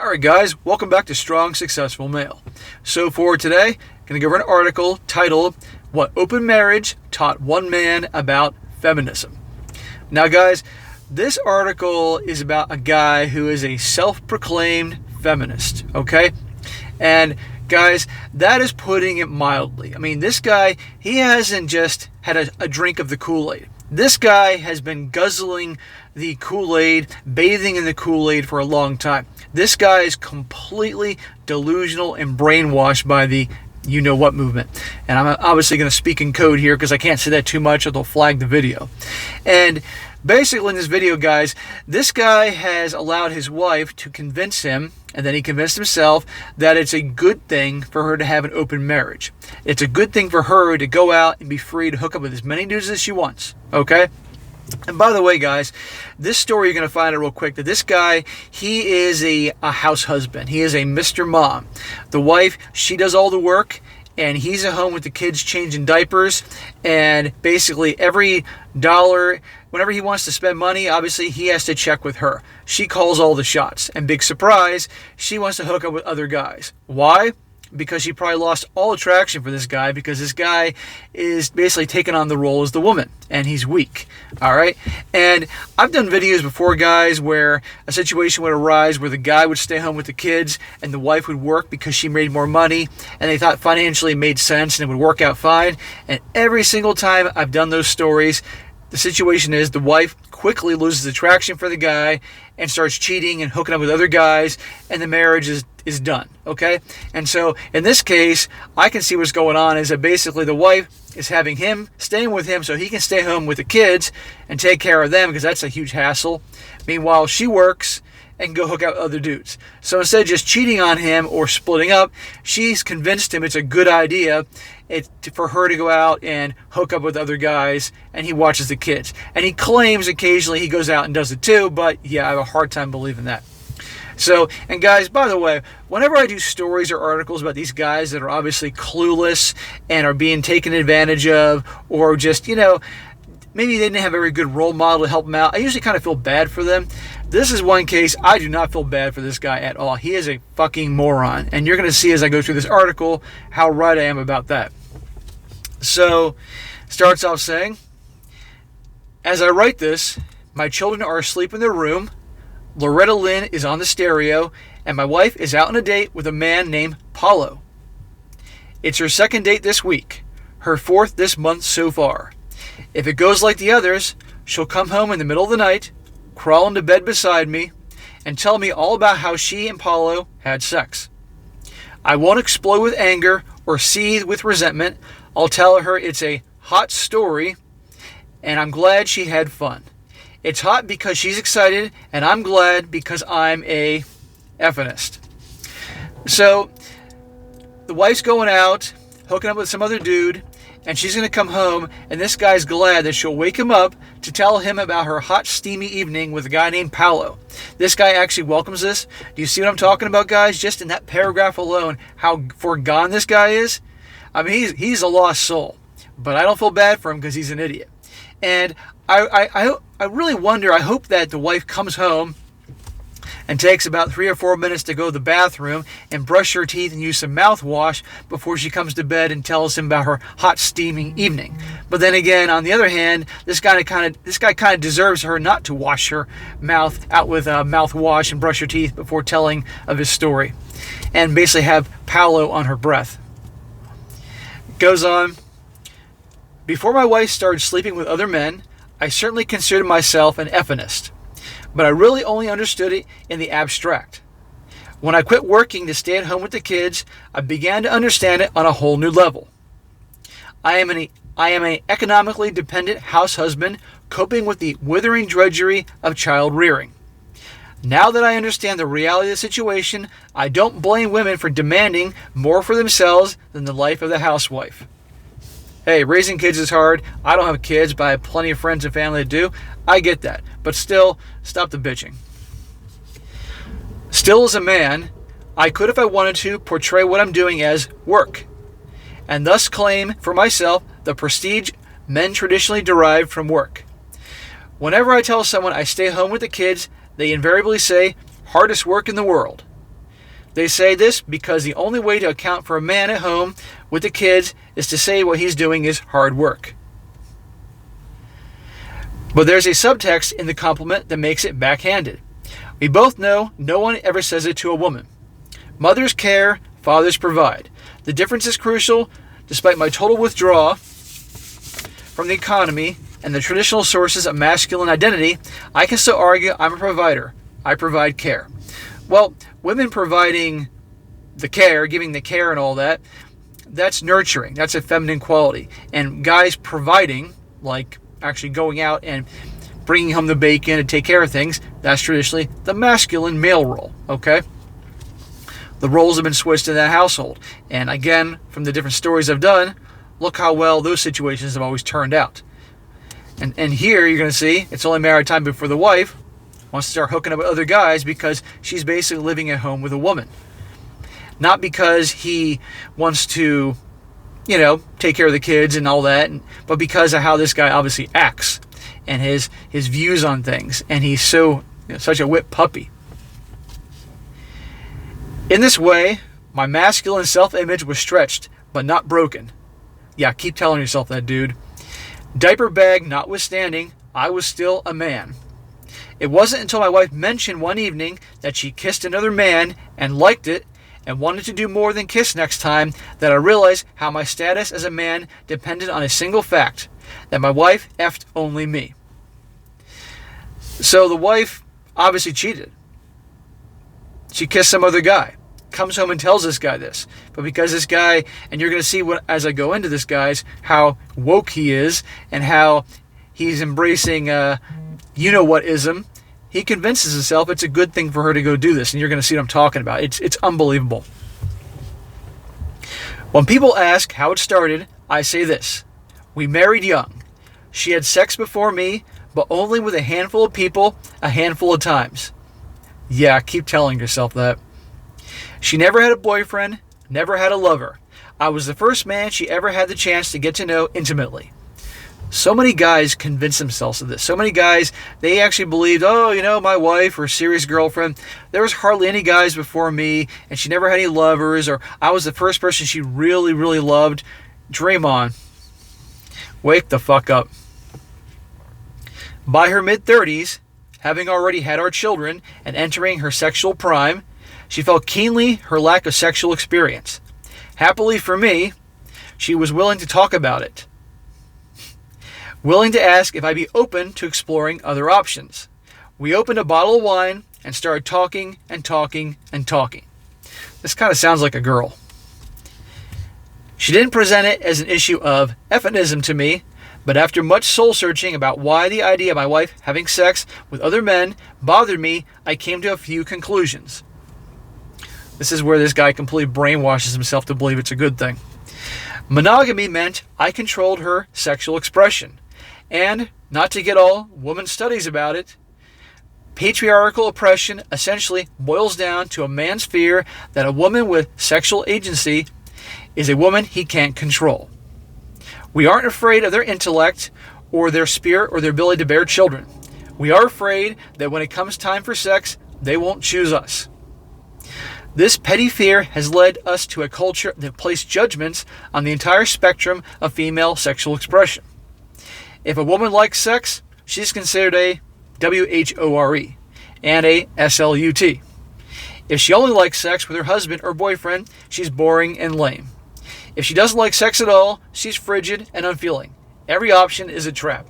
Alright guys, welcome back to Strong Successful Male. So for today, I'm going to go over an article titled, What Open Marriage Taught One Man About Feminism. Now guys, this article is about a guy who is a self-proclaimed feminist, okay? And guys, that is putting it mildly. I mean, this guy, he hasn't just had a drink of the Kool-Aid. This guy has been guzzling the Kool-Aid, bathing in the Kool-Aid for a long time. This guy is completely delusional and brainwashed by the you-know-what movement. And I'm obviously going to speak in code here because I can't say that too much or they'll flag the video. And basically in this video, guys, this guy has allowed his wife to convince him, and then he convinced himself, that it's a good thing for her to have an open marriage. It's a good thing for her to go out and be free to hook up with as many dudes as she wants, okay? And by the way, guys, this story you're going to find out real quick that this guy, he is a house husband. He is a Mr. Mom. The wife, she does all the work, and he's at home with the kids changing diapers, and basically every dollar, whenever he wants to spend money, obviously he has to check with her. She calls all the shots, and big surprise, she wants to hook up with other guys. Why? Because she probably lost all attraction for this guy because this guy is basically taking on the role as the woman, and he's weak, all right? And I've done videos before, guys, where a situation would arise where the guy would stay home with the kids and the wife would work because she made more money, and they thought financially it made sense and it would work out fine. And every single time I've done those stories, the situation is the wife quickly loses attraction for the guy and starts cheating and hooking up with other guys, and the marriage is done, okay? And so in this case, I can see what's going on is that basically the wife is having him staying with him so he can stay home with the kids and take care of them because that's a huge hassle. Meanwhile, she works and go hook out with other dudes. So instead of just cheating on him or splitting up, she's convinced him it's a good idea for her to go out and hook up with other guys, and he watches the kids. And he claims occasionally he goes out and does it too, but yeah, I have a hard time believing that. So, and guys, by the way, whenever I do stories or articles about these guys that are obviously clueless and are being taken advantage of, or just, maybe they didn't have a very good role model to help them out, I usually kind of feel bad for them. This is one case I do not feel bad for this guy at all. He is a fucking moron. And you're going to see as I go through this article how right I am about that. So, starts off saying, as I write this, my children are asleep in their room, Loretta Lynn is on the stereo, and my wife is out on a date with a man named Paulo. It's her second date this week, her fourth this month so far. If it goes like the others, she'll come home in the middle of the night, crawl into bed beside me, and tell me all about how she and Paulo had sex. I won't explode with anger or seethe with resentment. I'll tell her it's a hot story, and I'm glad she had fun. It's hot because she's excited, and I'm glad because I'm a feminist. So, the wife's going out, hooking up with some other dude, and she's going to come home, and this guy's glad that she'll wake him up to tell him about her hot, steamy evening with a guy named Paulo. This guy actually welcomes this. Do you see what I'm talking about, guys? Just in that paragraph alone, how foregone this guy is. I mean, he's a lost soul, but I don't feel bad for him because he's an idiot. And I really wonder, I hope that the wife comes home and takes about 3 or 4 minutes to go to the bathroom and brush her teeth and use some mouthwash before she comes to bed and tells him about her hot steaming evening. But then again, on the other hand, this guy kind of deserves her not to wash her mouth out with mouthwash and brush her teeth before telling of his story, and basically have Paulo on her breath. Goes on. Before my wife started sleeping with other men, I certainly considered myself an feminist, but I really only understood it in the abstract. When I quit working to stay at home with the kids, I began to understand it on a whole new level. I am an economically dependent house husband coping with the withering drudgery of child rearing. Now that I understand the reality of the situation, I don't blame women for demanding more for themselves than the life of the housewife. Hey, raising kids is hard. I don't have kids, but I have plenty of friends and family that do. I get that. But still, stop the bitching. Still, as a man, I could, if I wanted to, portray what I'm doing as work, and thus claim for myself the prestige men traditionally derive from work. Whenever I tell someone I stay home with the kids, they invariably say, hardest work in the world. They say this because the only way to account for a man at home with the kids is to say what he's doing is hard work. But there's a subtext in the compliment that makes it backhanded. We both know no one ever says it to a woman. Mothers care, fathers provide. The difference is crucial. Despite my total withdrawal from the economy and the traditional sources of masculine identity, I can still argue I'm a provider. I provide care. Well, women providing the care, giving the care and all that, that's nurturing. That's a feminine quality. And guys providing, like actually going out and bringing home the bacon and take care of things, that's traditionally the masculine male role, okay? The roles have been switched in that household. And again, from the different stories I've done, look how well those situations have always turned out. And here you're going to see it's only a matter of time before the wife wants to start hooking up with other guys because she's basically living at home with a woman. Not because he wants to, take care of the kids and all that, but because of how this guy obviously acts and his views on things. And he's such a whipped puppy. In this way, my masculine self-image was stretched, but not broken. Yeah, keep telling yourself that, dude. Diaper bag notwithstanding, I was still a man. It wasn't until my wife mentioned one evening that she kissed another man and liked it and wanted to do more than kiss next time that I realized how my status as a man depended on a single fact, that my wife effed only me. So the wife obviously cheated. She kissed some other guy. Comes home and tells this guy this. But because this guy, and you're going to see what as I go into this, guys, how woke he is and how he's embracing you-know-what-ism, he convinces himself it's a good thing for her to go do this. And you're going to see what I'm talking about. It's unbelievable. When people ask how it started, I say this. We married young. She had sex before me, but only with a handful of people, a handful of times. Yeah, keep telling yourself that. She never had a boyfriend, never had a lover. I was the first man she ever had the chance to get to know intimately. So many guys convince themselves of this. So many guys, they actually believed, my wife or serious girlfriend, there was hardly any guys before me, and she never had any lovers, or I was the first person she really, really loved. Dream on. Wake the fuck up. By her mid-30s, having already had our children and entering her sexual prime, she felt keenly her lack of sexual experience. Happily for me, she was willing to talk about it. Willing to ask if I'd be open to exploring other options. We opened a bottle of wine and started talking and talking and talking. This kind of sounds like a girl. She didn't present it as an issue of feminism to me, but after much soul-searching about why the idea of my wife having sex with other men bothered me, I came to a few conclusions. This is where this guy completely brainwashes himself to believe it's a good thing. Monogamy meant I controlled her sexual expression. And, not to get all woman studies about it, patriarchal oppression essentially boils down to a man's fear that a woman with sexual agency is a woman he can't control. We aren't afraid of their intellect or their spirit or their ability to bear children. We are afraid that when it comes time for sex, they won't choose us. This petty fear has led us to a culture that placed judgments on the entire spectrum of female sexual expression. If a woman likes sex, she's considered a WHORE and a SLUT. If she only likes sex with her husband or boyfriend, she's boring and lame. If she doesn't like sex at all, she's frigid and unfeeling. Every option is a trap.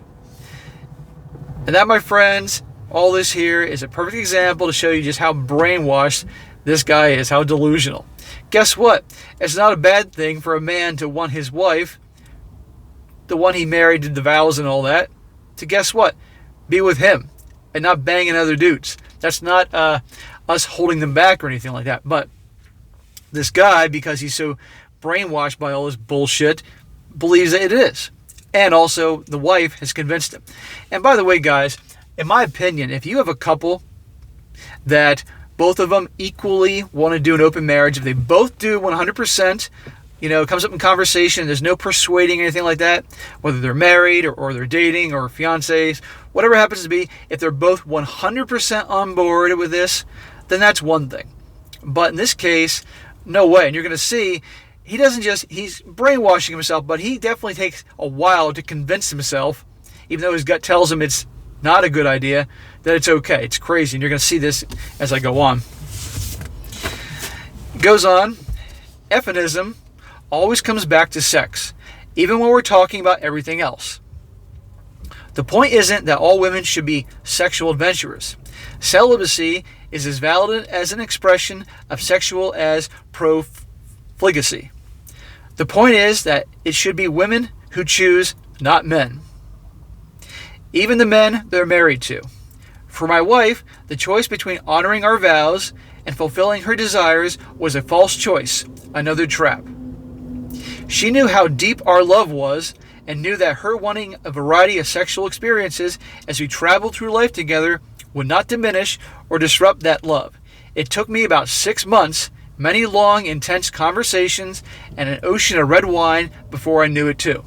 And that, my friends, all this here is a perfect example to show you just how brainwashed this guy is, how delusional. Guess what? It's not a bad thing for a man to want his wife, the one he married, did the vows and all that, to guess what? Be with him and not banging other dudes. That's not us holding them back or anything like that. But this guy, because he's so brainwashed by all this bullshit, believes that it is. And also, the wife has convinced him. And by the way, guys, in my opinion, if you have a couple that both of them equally want to do an open marriage, if they both do 100%, it comes up in conversation, there's no persuading or anything like that, whether they're married or they're dating or fiancés, whatever it happens to be, if they're both 100% on board with this, then that's one thing. But in this case, no way. And you're going to see he's brainwashing himself, but he definitely takes a while to convince himself, even though his gut tells him it's not a good idea, that it's okay. It's crazy. And you're going to see this as I go on. It goes on. Feminism always comes back to sex, even when we're talking about everything else. The point isn't that all women should be sexual adventurers. Celibacy is as valid as an expression of sexual as profligacy. The point is that it should be women who choose, not men. Even the men they're married to. For my wife, the choice between honoring our vows and fulfilling her desires was a false choice, another trap. She knew how deep our love was and knew that her wanting a variety of sexual experiences as we traveled through life together would not diminish or disrupt that love. It took me about 6 months, many long, intense conversations, and an ocean of red wine before I knew it too.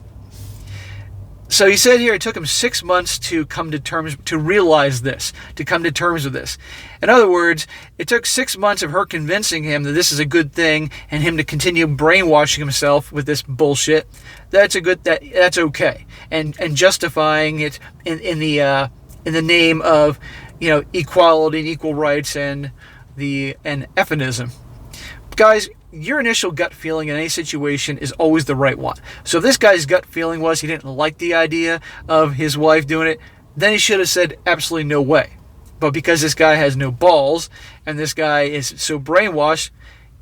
So he said here it took him 6 months to come to terms, to realize this, to come to terms with this. In other words, it took 6 months of her convincing him that this is a good thing and him to continue brainwashing himself with this bullshit. That's okay, and justifying it in the name of, you know, equality and equal rights and feminism. Guys, your initial gut feeling in any situation is always the right one. So if this guy's gut feeling was he didn't like the idea of his wife doing it, then he should have said absolutely no way. But because this guy has no balls and this guy is so brainwashed,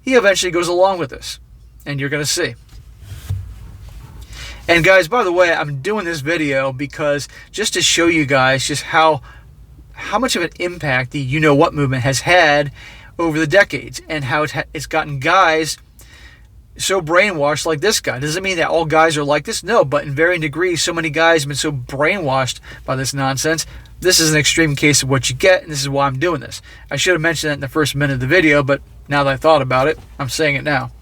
he eventually goes along with this. And you're going to see. And guys, by the way, I'm doing this video because just to show you guys just how much of an impact the You Know What movement has had over the decades, and how it's gotten guys so brainwashed like this guy. Doesn't mean that all guys are like this, no, but in varying degrees, so many guys have been so brainwashed by this nonsense. This is an extreme case of what you get, and this is why I'm doing this. I should have mentioned that in the first minute of the video, but now that I thought about it, I'm saying it now.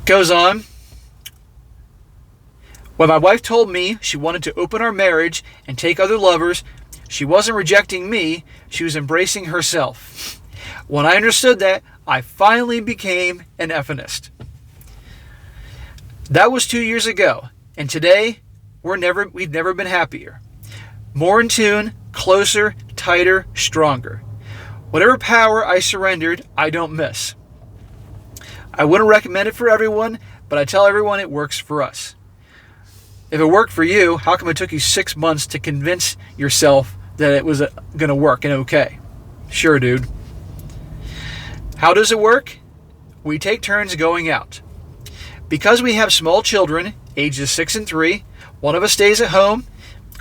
Goes on. When my wife told me she wanted to open our marriage and take other lovers, she wasn't rejecting me, she was embracing herself. When I understood that, I finally became an feminist. That was 2 years ago, and today we've never been happier. More in tune, closer, tighter, stronger. Whatever power I surrendered, I don't miss. I wouldn't recommend it for everyone, but I tell everyone it works for us. If it worked for you, how come it took you 6 months to convince yourself that it was going to work and okay? Sure, dude. How does it work? We take turns going out. Because we have small children, ages 6 and 3, one of us stays at home.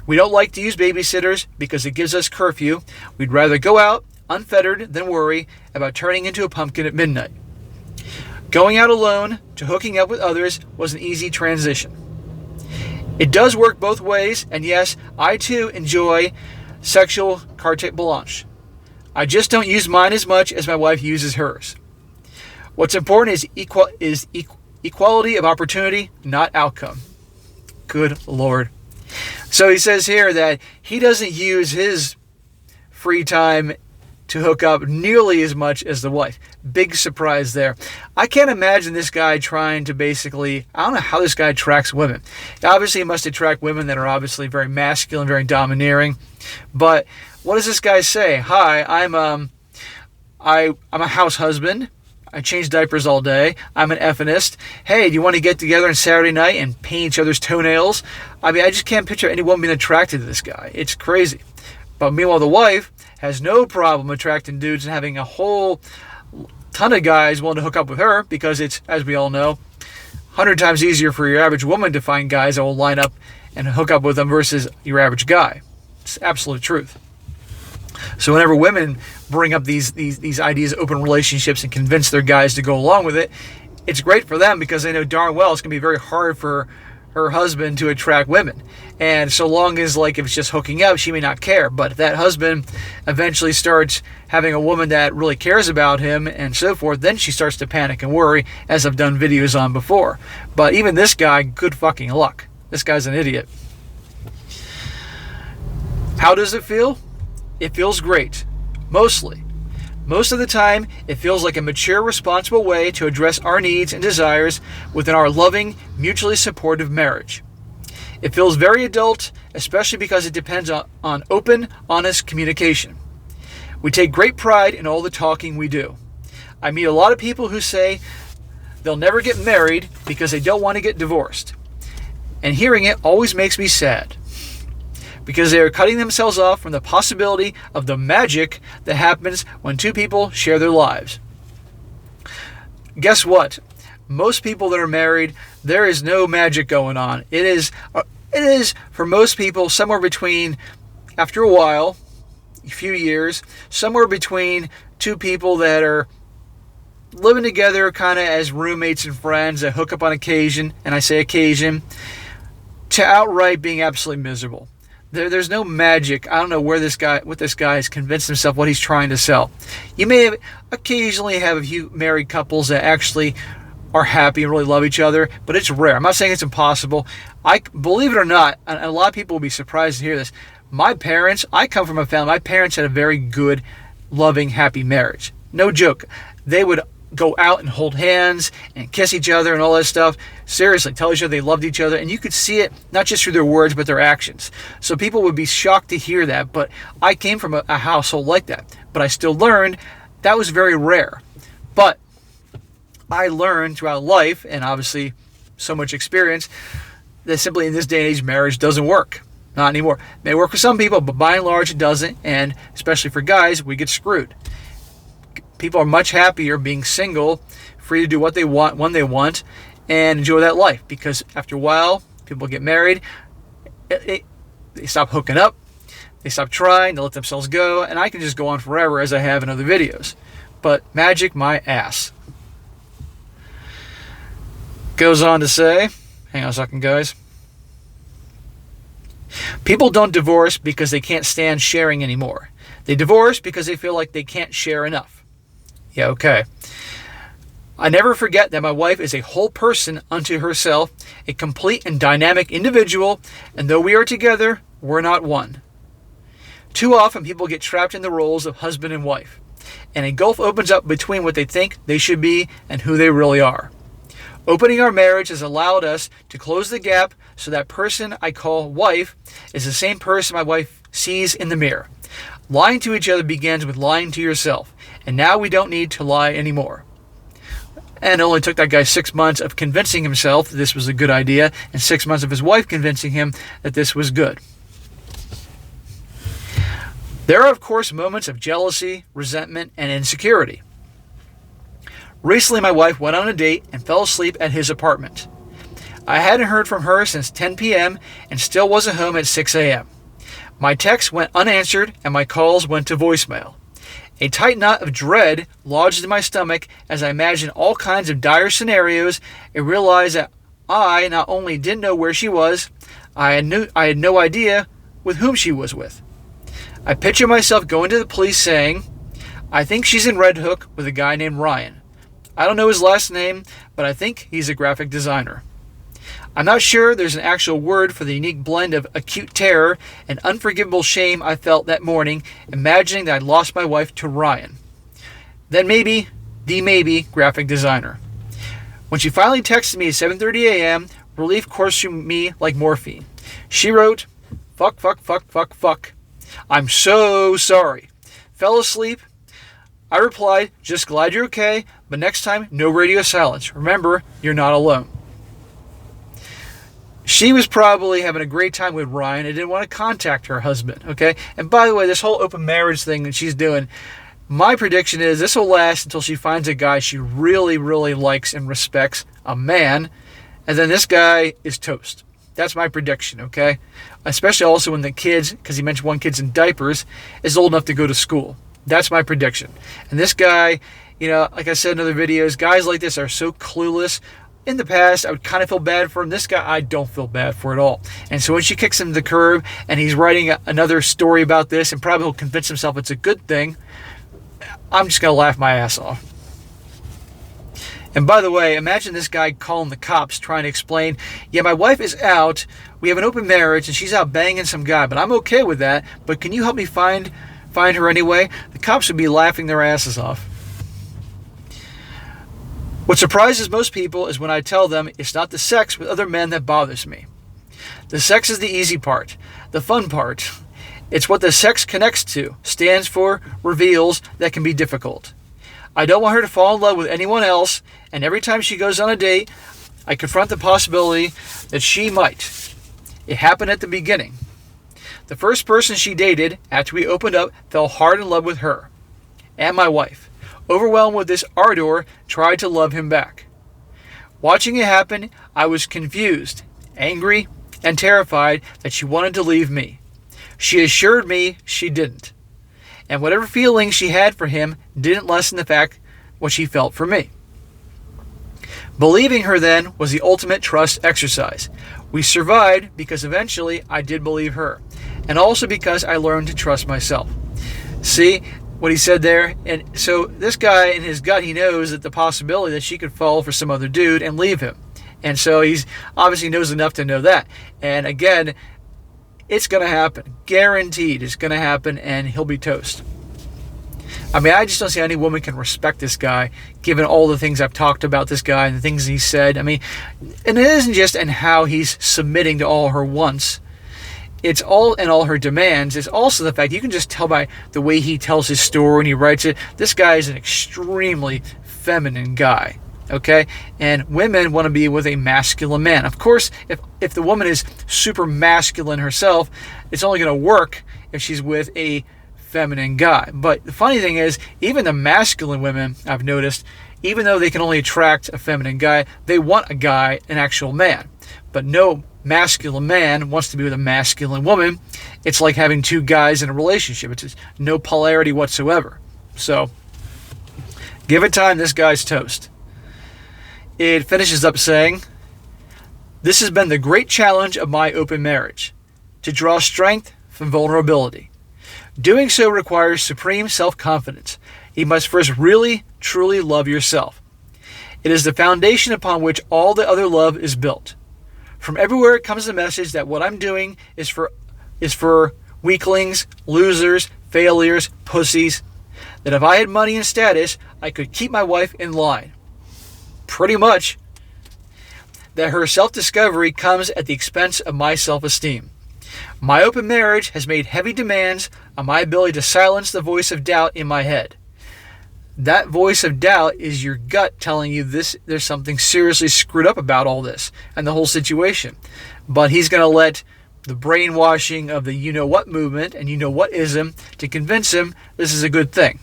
We don't like to use babysitters because it gives us curfew. We'd rather go out unfettered than worry about turning into a pumpkin at midnight. Going out alone to hooking up with others was an easy transition. It does work both ways, and yes, I too enjoy sexual carte blanche. I just don't use mine as much as my wife uses hers. What's important is equality of opportunity, not outcome. Good Lord. So he says here that he doesn't use his free time to hook up nearly as much as the wife. Big surprise there. I can't imagine this guy trying to basically, I don't know how this guy attracts women. Obviously, he must attract women that are obviously very masculine, very domineering. But what does this guy say? Hi, I'm a house husband. I change diapers all day. I'm an feminist. Hey, do you want to get together on Saturday night and paint each other's toenails? I mean, I just can't picture any woman being attracted to this guy. It's crazy. But meanwhile, the wife has no problem attracting dudes and having a whole ton of guys willing to hook up with her because it's, as we all know, 100 times easier for your average woman to find guys that will line up and hook up with them versus your average guy. It's absolute truth. So whenever women bring up these ideas of open relationships and convince their guys to go along with it, it's great for them because they know darn well it's going to be very hard for her husband to attract women. And so long as, like, if it's just hooking up, she may not care. But if that husband eventually starts having a woman that really cares about him and so forth, then she starts to panic and worry, as I've done videos on before. But even this guy, good fucking luck. This guy's an idiot. How does it feel? It feels great. Mostly. Most of the time, it feels like a mature, responsible way to address our needs and desires within our loving, mutually supportive marriage. It feels very adult, especially because it depends on open, honest communication. We take great pride in all the talking we do. I meet a lot of people who say they'll never get married because they don't want to get divorced. And hearing it always makes me sad, because they are cutting themselves off from the possibility of the magic that happens when two people share their lives. Guess what? Most people that are married, there is no magic going on. It is for most people somewhere between, after a while, a few years, somewhere between two people that are living together kind of as roommates and friends that hook up on occasion, and I say occasion, to outright being absolutely miserable. There's no magic. I don't know what this guy has convinced himself what he's trying to sell. You may occasionally have a few married couples that actually are happy and really love each other, but it's rare. I'm not saying it's impossible. I believe it or not, and a lot of people will be surprised to hear this. I come from a family. My parents had a very good, loving, happy marriage. No joke. They would go out and hold hands and kiss each other and all that stuff. Seriously, tell each other they loved each other. And you could see it not just through their words, but their actions. So people would be shocked to hear that. But I came from a household like that. But I still learned that was very rare. But I learned throughout life, and obviously so much experience, that simply in this day and age, marriage doesn't work. Not anymore. It may work for some people, but by and large it doesn't. And especially for guys, we get screwed. People are much happier being single, free to do what they want when they want, and enjoy that life. Because after a while, people get married, they stop hooking up, they stop trying, they let themselves go, and I can just go on forever as I have in other videos. But magic my ass. Goes on to say, hang on a second guys. People don't divorce because they can't stand sharing anymore. They divorce because they feel like they can't share enough. Yeah, okay. I never forget that my wife is a whole person unto herself, a complete and dynamic individual, and though we are together, we're not one. Too often people get trapped in the roles of husband and wife, and a gulf opens up between what they think they should be and who they really are. Opening our marriage has allowed us to close the gap so that person I call wife is the same person my wife sees in the mirror. Lying to each other begins with lying to yourself, and now we don't need to lie anymore. And it only took that guy 6 months of convincing himself that this was a good idea, and 6 months of his wife convincing him that this was good. There are, of course, moments of jealousy, resentment, and insecurity. Recently, my wife went on a date and fell asleep at his apartment. I hadn't heard from her since 10 p.m. and still wasn't home at 6 a.m. My texts went unanswered and my calls went to voicemail. A tight knot of dread lodged in my stomach as I imagined all kinds of dire scenarios and realized that I not only didn't know where she was, I had no idea with whom she was with. I picture myself going to the police saying, I think she's in Red Hook with a guy named Ryan. I don't know his last name, but I think he's a graphic designer. I'm not sure there's an actual word for the unique blend of acute terror and unforgivable shame I felt that morning, imagining that I'd lost my wife to Ryan. Then maybe graphic designer. When she finally texted me at 7:30 a.m., relief coursed through me like morphine. She wrote, fuck. I'm so sorry. Fell asleep. I replied, just glad you're okay, but next time, no radio silence. Remember, you're not alone. She was probably having a great time with Ryan and didn't want to contact her husband, okay? And by the way, this whole open marriage thing that she's doing, my prediction is this will last until she finds a guy she really, really likes and respects, a man, and then this guy is toast. That's my prediction, okay? Especially also when the kids, because he mentioned one kid's in diapers, is old enough to go to school. That's my prediction. And this guy, like I said in other videos, guys like this are so clueless. In the past, I would kind of feel bad for him. This guy, I don't feel bad for at all. And so when she kicks him to the curb and he's writing another story about this and probably will convince himself it's a good thing, I'm just going to laugh my ass off. And by the way, imagine this guy calling the cops trying to explain, yeah, my wife is out, we have an open marriage, and she's out banging some guy, but I'm okay with that, but can you help me find find her anyway, the cops would be laughing their asses off. What surprises most people is when I tell them it's not the sex with other men that bothers me. The sex is the easy part. The fun part. It's what the sex connects to, stands for, reveals, that can be difficult. I don't want her to fall in love with anyone else, and every time she goes on a date, I confront the possibility that she might. It happened at the beginning. The first person she dated, after we opened up, fell hard in love with her. And my wife, overwhelmed with this ardor, tried to love him back. Watching it happen, I was confused, angry, and terrified that she wanted to leave me. She assured me she didn't. And whatever feelings she had for him didn't lessen the fact what she felt for me. Believing her then was the ultimate trust exercise. We survived because eventually I did believe her. And also because I learned to trust myself. See what he said there? And so this guy, in his gut, he knows that the possibility that she could fall for some other dude and leave him. And so he's obviously knows enough to know that. And again, it's going to happen. Guaranteed it's going to happen, and he'll be toast. I mean, I just don't see how any woman can respect this guy, given all the things I've talked about this guy and the things he said. I mean, and it isn't just in how he's submitting to all her wants. It's all in all her demands. It's also the fact you can just tell by the way he tells his story and he writes it. This guy is an extremely feminine guy. Okay, and women want to be with a masculine man. Of course, if the woman is super masculine herself, it's only going to work if she's with a feminine guy. But the funny thing is, even the masculine women, I've noticed, even though they can only attract a feminine guy, they want a guy, an actual man. But no masculine man wants to be with a masculine woman. It's like having two guys in a relationship. It's just no polarity whatsoever. So, give it time, this guy's toast. It finishes up saying, "This has been the great challenge of my open marriage, to draw strength from vulnerability. Doing so requires supreme self-confidence. You must first really, truly love yourself. It is the foundation upon which all the other love is built. From everywhere comes the message that what I'm doing is for weaklings, losers, failures, pussies. That if I had money and status, I could keep my wife in line. Pretty much. That her self-discovery comes at the expense of my self-esteem. My open marriage has made heavy demands on my ability to silence the voice of doubt in my head. That voice of doubt is your gut telling you there's something seriously screwed up about all this and the whole situation. But he's going to let the brainwashing of the you-know-what movement and you-know-what-ism to convince him this is a good thing.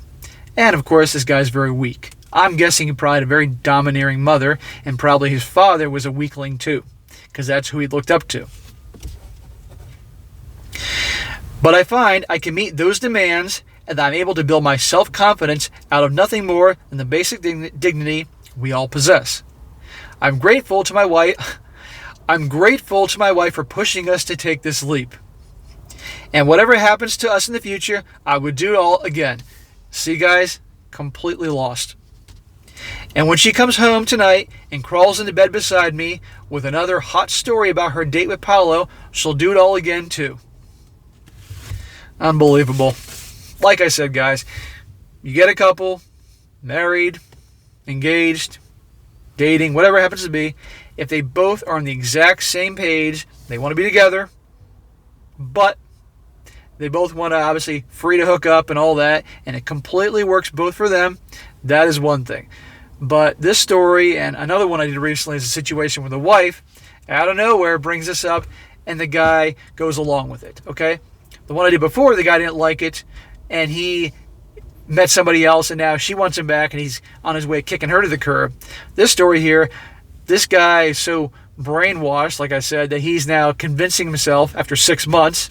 And, of course, this guy's very weak. I'm guessing he probably had a very domineering mother, and probably his father was a weakling too, because that's who he looked up to. But I find I can meet those demands, and that I'm able to build my self-confidence out of nothing more than the basic dignity we all possess. I'm grateful to my wife for pushing us to take this leap. And whatever happens to us in the future, I would do it all again." See, guys? Completely lost. "And when she comes home tonight and crawls into bed beside me with another hot story about her date with Paolo, she'll do it all again too." Unbelievable. Like I said, guys, you get a couple, married, engaged, dating, whatever it happens to be, if they both are on the exact same page, they want to be together, but they both want to obviously free to hook up and all that, and it completely works both for them, that is one thing. But this story and another one I did recently is a situation with a wife, out of nowhere brings this up, and the guy goes along with it, okay? The one I did before, the guy didn't like it, and he met somebody else, and now she wants him back, and he's on his way kicking her to the curb. This story here, this guy is so brainwashed, like I said, that he's now convincing himself after 6 months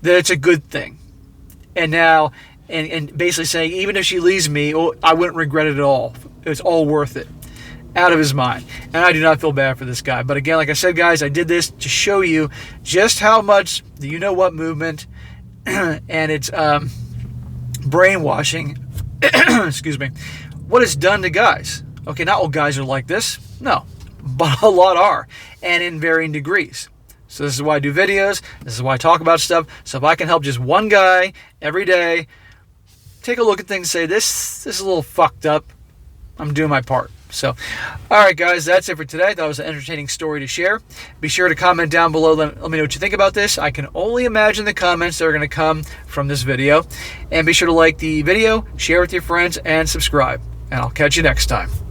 that it's a good thing. And now, and basically saying, even if she leaves me, I wouldn't regret it at all. It's all worth it. Out of his mind. And I do not feel bad for this guy. But again, like I said, guys, I did this to show you just how much the you-know-what movement and its brainwashing, excuse me, what it's done to guys. Okay, not all guys are like this. No. But a lot are. And in varying degrees. So this is why I do videos. This is why I talk about stuff. So if I can help just one guy every day take a look at things and say, this is a little fucked up, I'm doing my part. So, all right, guys, that's it for today. That was an entertaining story to share. Be sure to comment down below. Let me know what you think about this. I can only imagine the comments that are going to come from this video. And be sure to like the video, share with your friends, and subscribe. And I'll catch you next time.